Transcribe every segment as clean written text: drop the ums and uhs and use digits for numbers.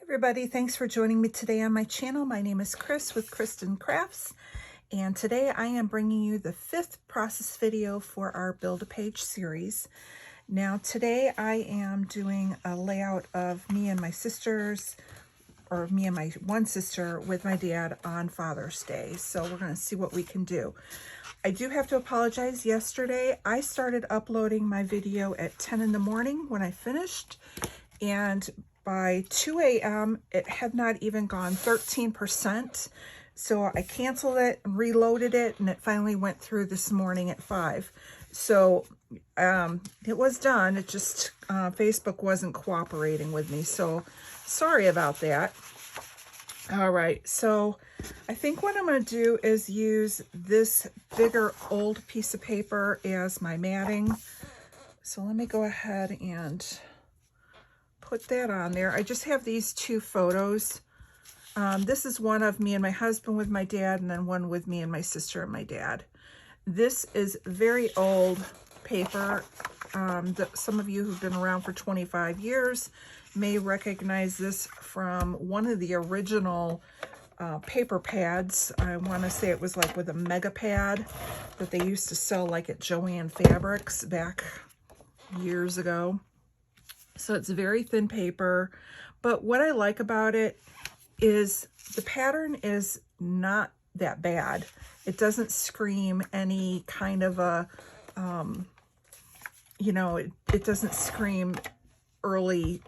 Everybody, thanks for joining me today on my channel. My name is Chris with Kristen Crafts, and today I am bringing you the 5th process video for our Build-A-Page series. Now today I am doing a layout of me and my sisters, or me and my one sister with my dad on Father's Day. So we're going to see what we can do. I do have to apologize. Yesterday I started uploading my video at 10 in the morning when I finished, and by 2 a.m. it had not even gone 13%. So I canceled it and reloaded it, and it finally went through this morning at 5. So it was done. It just Facebook wasn't cooperating with me. So sorry about that. All right, so I think what I'm going to do is use this bigger old piece of paper as my matting. So let me go ahead and put that on there. I just have these two photos. This is one of me and my husband with my dad, and then one with me and my sister and my dad. This is very old paper. Some of you who've been around for 25 years may recognize this from one of the original paper pads. I want to say it was like with a mega pad that they used to sell like at Joann Fabrics back years ago. So it's very thin paper, but what I like about it is the pattern is not that bad. It doesn't scream any kind of a, it doesn't scream early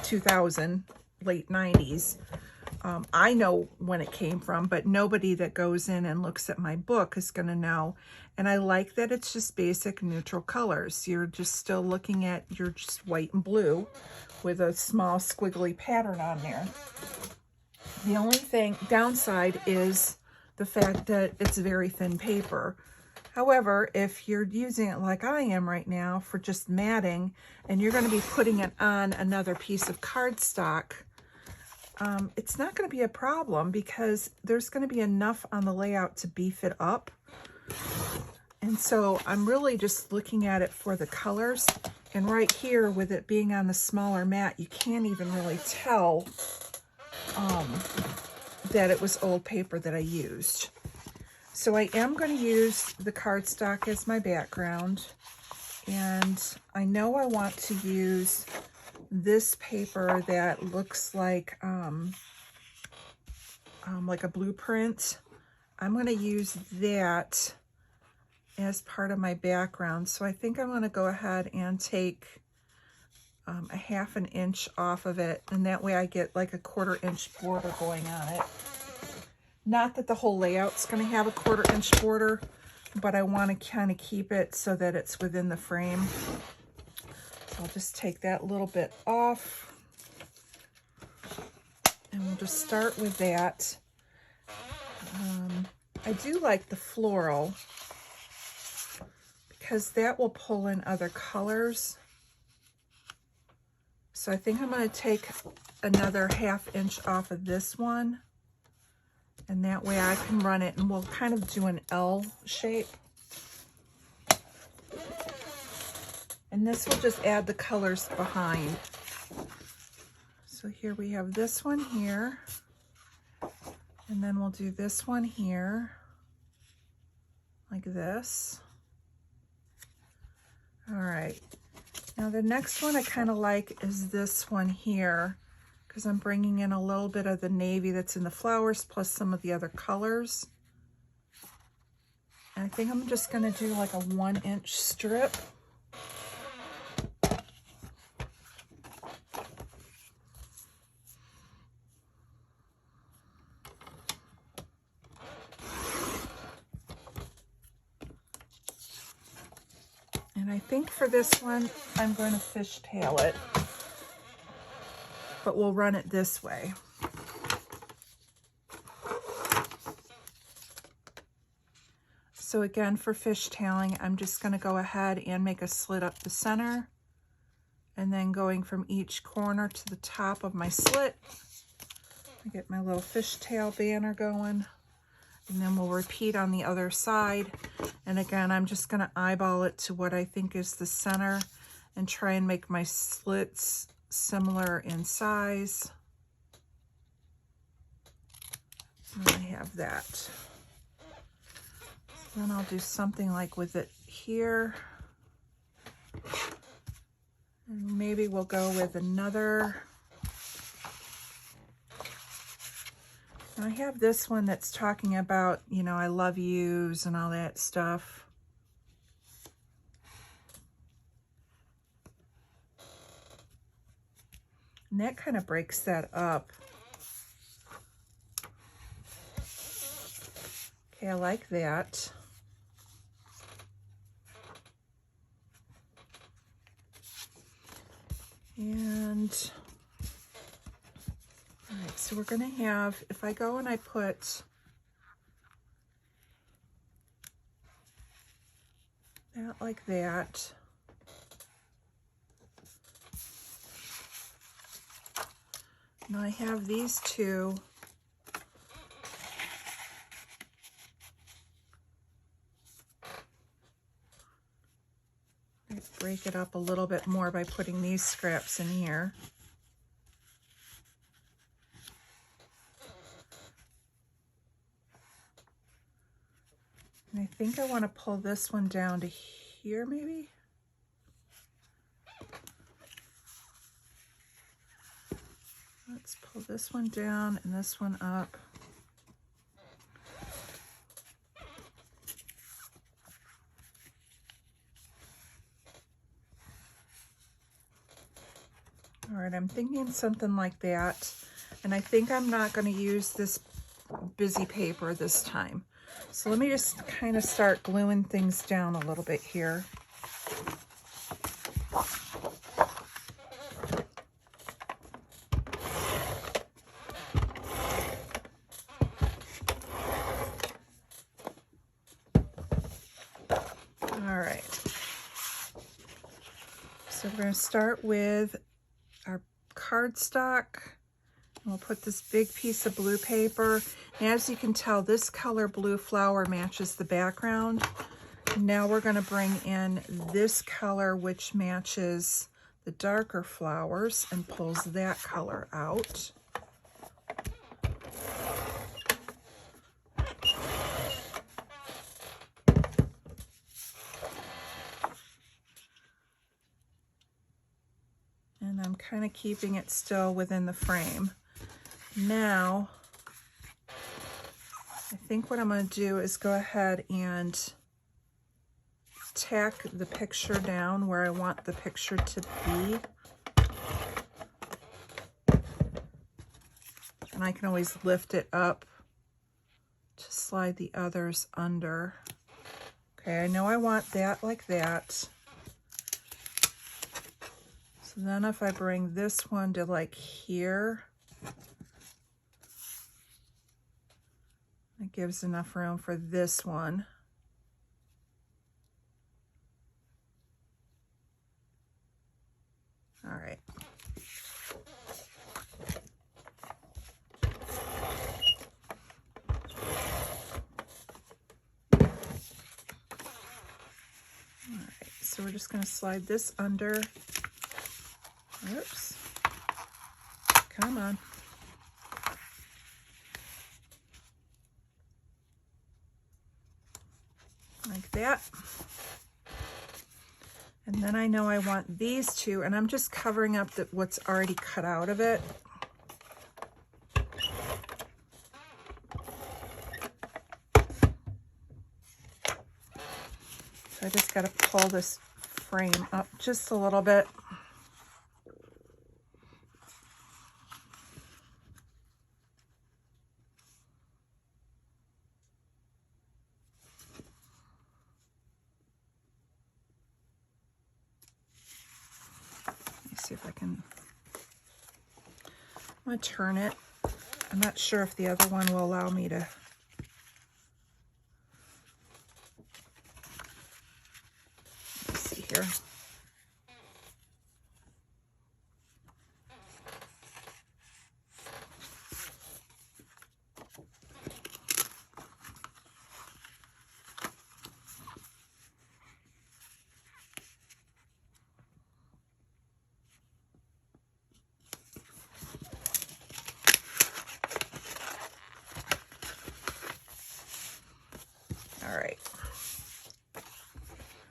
2000, late 90s. I know when it came from, but nobody that goes in and looks at my book is going to know. And I like that it's just basic neutral colors. You're just still looking at your just white and blue with a small squiggly pattern on there. The only downside is the fact that it's very thin paper. However, if you're using it like I am right now for just matting, and you're going to be putting it on another piece of cardstock, it's not going to be a problem because there's going to be enough on the layout to beef it up. And so I'm really just looking at it for the colors. And right here, with it being on the smaller mat, you can't even really tell that it was old paper that I used. So I am going to use the cardstock as my background. And I know I want to use this paper that looks like a blueprint. I'm going to use that as part of my background. So I think I'm going to go ahead and take a 1/2 inch off of it, and that way I get like a 1/4 inch border going on it. Not that the whole layout's going to have a 1/4 inch border, but I want to kind of keep it so that it's within the frame. So I'll just take that little bit off, and we'll just start with that. I do like the floral because that will pull in other colors. So I think I'm going to take another 1/2 inch off of this one, and that way I can run it, and we'll kind of do an L shape. And this will just add the colors behind. So here we have this one here, and then we'll do this one here, like this. All right. Now the next one I kind of like is this one here, because I'm bringing in a little bit of the navy that's in the flowers plus some of the other colors. And I think I'm just going to do like a 1 inch strip. And I think for this one, I'm going to fishtail it, but we'll run it this way. So again, for fishtailing, I'm just going to go ahead and make a slit up the center, and then going from each corner to the top of my slit, I get my little fishtail banner going. And then we'll repeat on the other side. And again, I'm just going to eyeball it to what I think is the center and try and make my slits similar in size. And I have that. Then I'll do something like with it here. And maybe we'll go with another. And I have this one that's talking about, you know, I love yous and all that stuff. And that kind of breaks that up. Okay, I like that. And, all right, so we're gonna have, if I go and I put that like that, now I have these two. I break it up a little bit more by putting these scraps in here. And I think I want to pull this one down to here, maybe. Let's pull this one down and this one up. All right, I'm thinking something like that. And I think I'm not going to use this busy paper this time. So let me just kind of start gluing things down a little bit here. All right. So we're going to start with our cardstock. We'll put this big piece of blue paper. And as you can tell, this color blue flower matches the background. Now we're going to bring in this color, which matches the darker flowers, and pulls that color out. And I'm kind of keeping it still within the frame. Now, I think what I'm going to do is go ahead and tack the picture down where I want the picture to be. And I can always lift it up to slide the others under. Okay, I know I want that like that. So then if I bring this one to like here, it gives enough room for this one. All right. All right, so we're just going to slide this under. Oops. Come on. Like that. And then I know I want these two, and I'm just covering up what's already cut out of it. So I just got to pull this frame up just a little bit. See if I can, I'm going to turn it. I'm not sure if the other one will allow me to. Let's see here.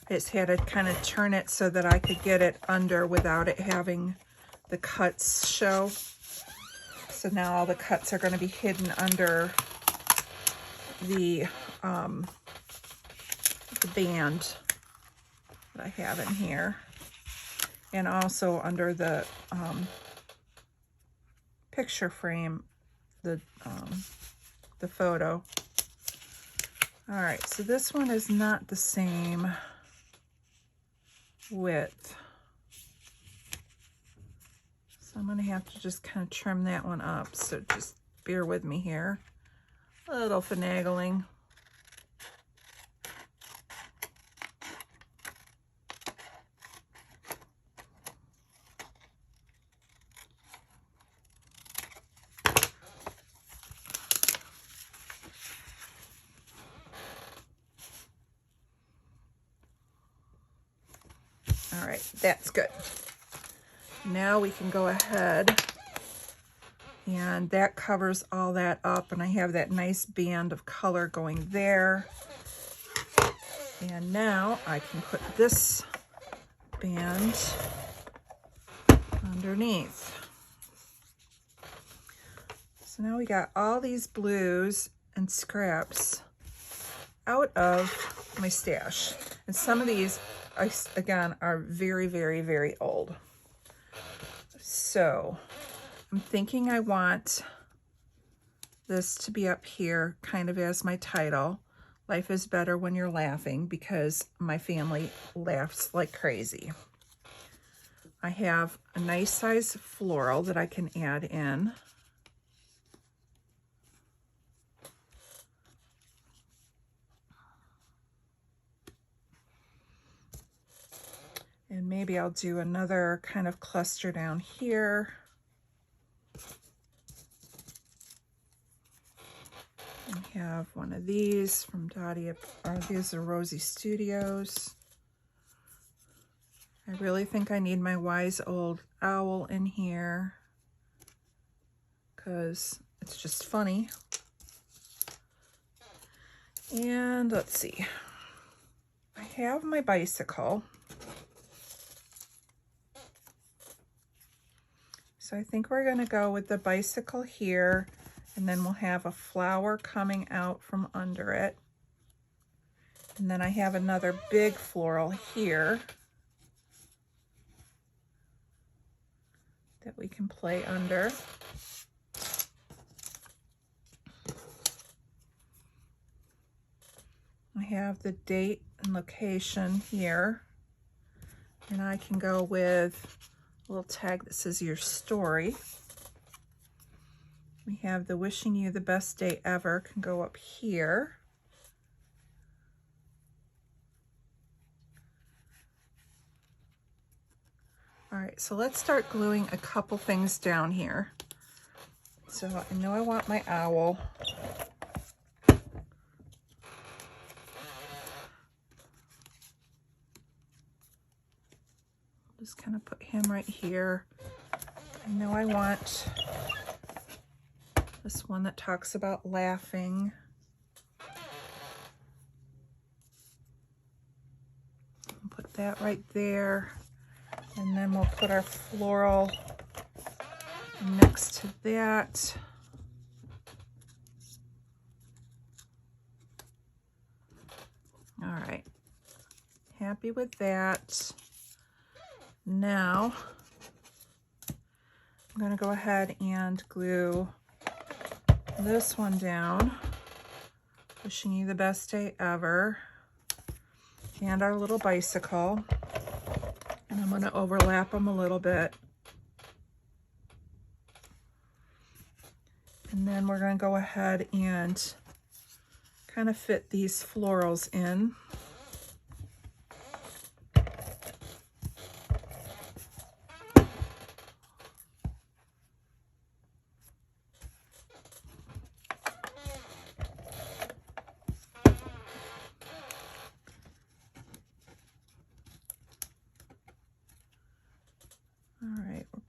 I just had to kind of turn it so that I could get it under without it having the cuts show. So now all the cuts are going to be hidden under the band that I have in here, and also under the picture frame, the photo. All right, so this one is not the same width. So I'm going to have to just kind of trim that one up. So just bear with me here. A little finagling. All right, that's good. Now we can go ahead, and that covers all that up, and I have that nice band of color going there. And now I can put this band underneath. So now we got all these blues and scraps out of my stash. And some of these, again, are very, very, very old. So I'm thinking I want this to be up here kind of as my title. Life is better when you're laughing, because my family laughs like crazy. I have a nice size floral that I can add in. And maybe I'll do another kind of cluster down here. I have one of these from Dottie, or these are Rosie Studios. I really think I need my wise old owl in here because it's just funny. And let's see, I have my bicycle. So I think we're going to go with the bicycle here, and then we'll have a flower coming out from under it. And then I have another big floral here that we can play under. I have the date and location here, and I can go with a little tag that says your story. We have the wishing you the best day ever can go up here. All right, so let's start gluing a couple things down here. So I know I want my owl. Just kind of put him right here. I know I want this one that talks about laughing. Put that right there. And then we'll put our floral next to that. All right, happy with that. Now, I'm going to go ahead and glue this one down. Wishing you the best day ever. And our little bicycle. And I'm going to overlap them a little bit. And then we're going to go ahead and kind of fit these florals in.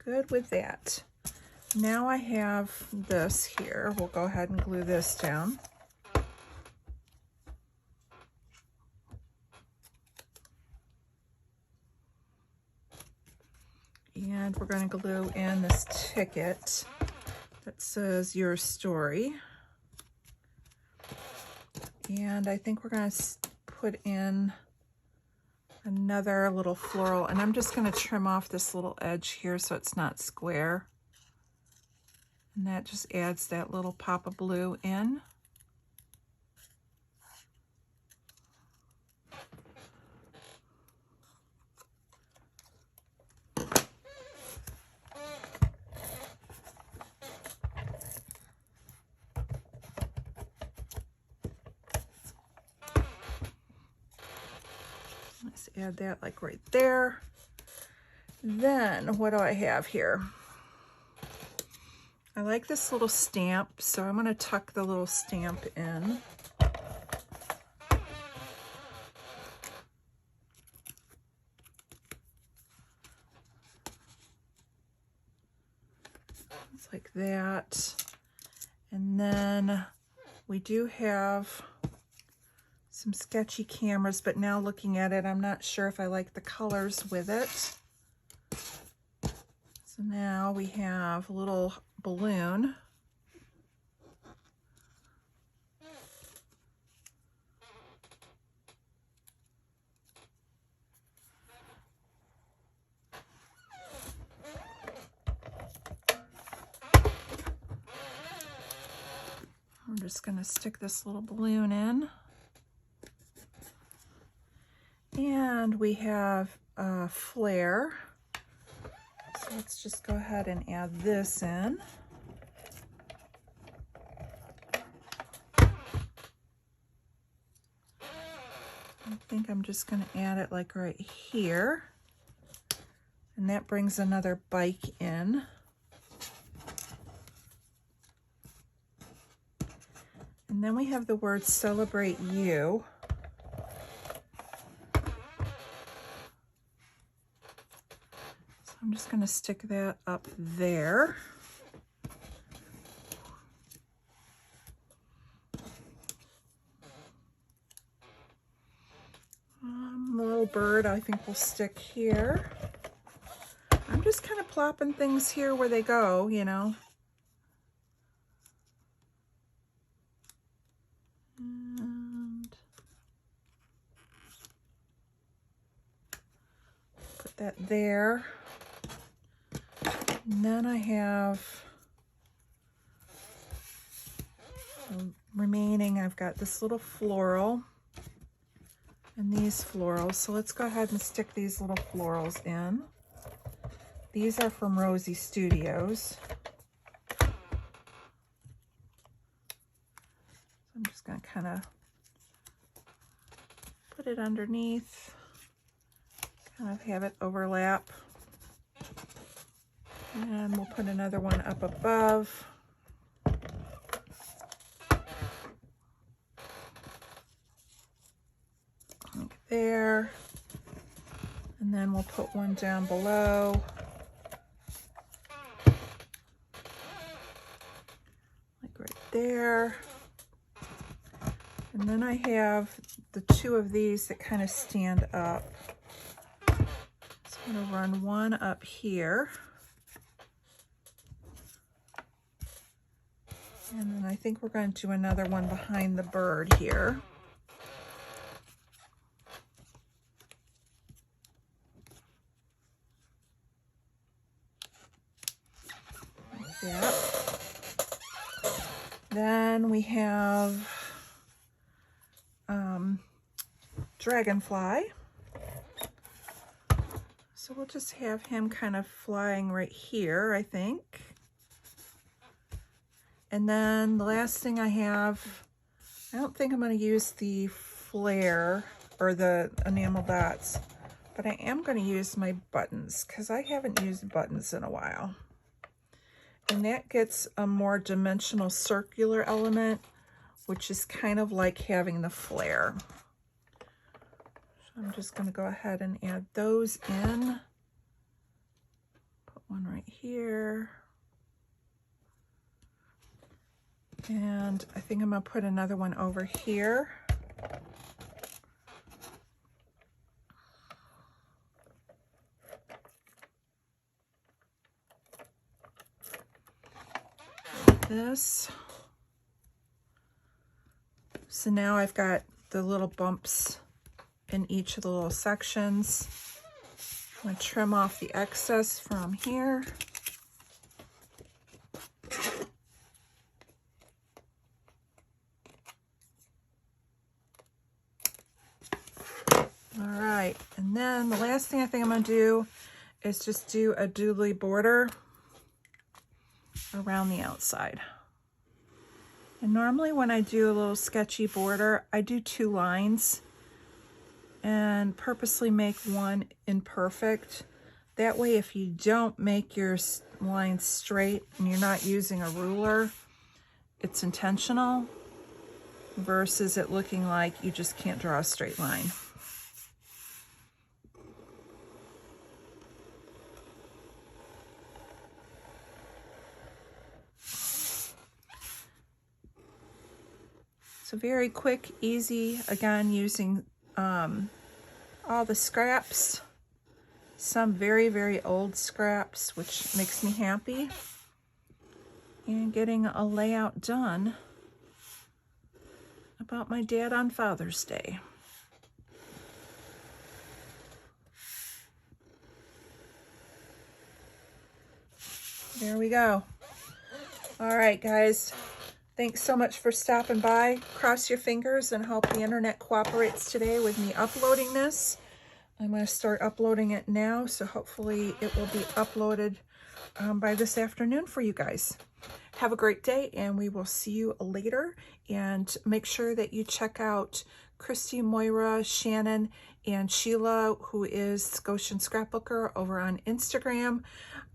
Good with that. Now I have this here. We'll go ahead and glue this down. And we're going to glue in this ticket that says your story. And I think we're going to put in another little floral, and I'm just going to trim off this little edge here so it's not square. And that just adds that little pop of blue in. Let's add that like right there. Then what do I have here? I like this little stamp, so I'm going to tuck the little stamp in. It's like that. And then we do have some sketchy cameras, but now looking at it, I'm not sure if I like the colors with it. So now we have a little balloon. I'm just going to stick this little balloon in. And we have a flare. So let's just go ahead and add this in. I think I'm just going to add it like right here. And that brings another bike in. And then we have the word celebrate you. So I'm just going to stick that up there. Little bird I think we'll stick here. I'm just kind of plopping things here where they go, you know. And put that there. And then I have remaining, I've got this little floral and these florals. So let's go ahead and stick these little florals in. These are from Rosie Studios. So I'm just going to kind of put it underneath, kind of have it overlap. And we'll put another one up above. Like there. And then we'll put one down below. Like right there. And then I have the two of these that kind of stand up. So I'm going to run one up here. And then I think we're going to do another one behind the bird here. Like that. Then we have Dragonfly. So we'll just have him kind of flying right here, I think. And then the last thing I have, I don't think I'm going to use the flare or the enamel dots, but I am going to use my buttons because I haven't used buttons in a while. And that gets a more dimensional circular element, which is kind of like having the flare. So I'm just going to go ahead and add those in. Put one right here. And I think I'm going to put another one over here. this. So now I've got the little bumps in each of the little sections. I'm going to trim off the excess from here. All right, and then the last thing I think I'm going to do is just do a doodly border around the outside. And normally when I do a little sketchy border, I do 2 lines and purposely make one imperfect. That way, if you don't make your lines straight and you're not using a ruler, it's intentional versus it looking like you just can't draw a straight line. So very quick, easy, again, using all the scraps, some very, very old scraps, which makes me happy, and getting a layout done about my dad on Father's Day. There we go. All right, guys. Thanks so much for stopping by. Cross your fingers and hope the internet cooperates today with me uploading this. I'm going to start uploading it now, so hopefully it will be uploaded by this afternoon for you guys. Have a great day, and we will see you later. And make sure that you check out Christy, Moira, Shannon, and Sheila, who is Goshen Scrapbooker, over on Instagram.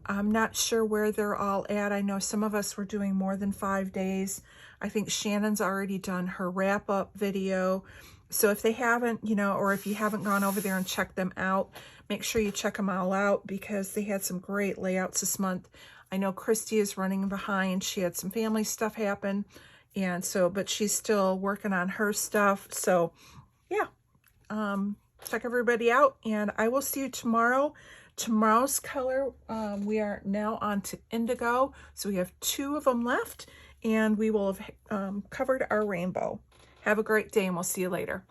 I'm not sure where they're all at. I know some of us were doing more than 5 days. I think Shannon's already done her wrap-up video. So if they haven't, or if you haven't gone over there and checked them out, make sure you check them all out because they had some great layouts this month. I know Christy is running behind. She had some family stuff happen. And so, but she's still working on her stuff. So yeah, check everybody out, and I will see you tomorrow. Tomorrow's color, we are now on to indigo. So we have 2 of them left, and we will have covered our rainbow. Have a great day, and we'll see you later.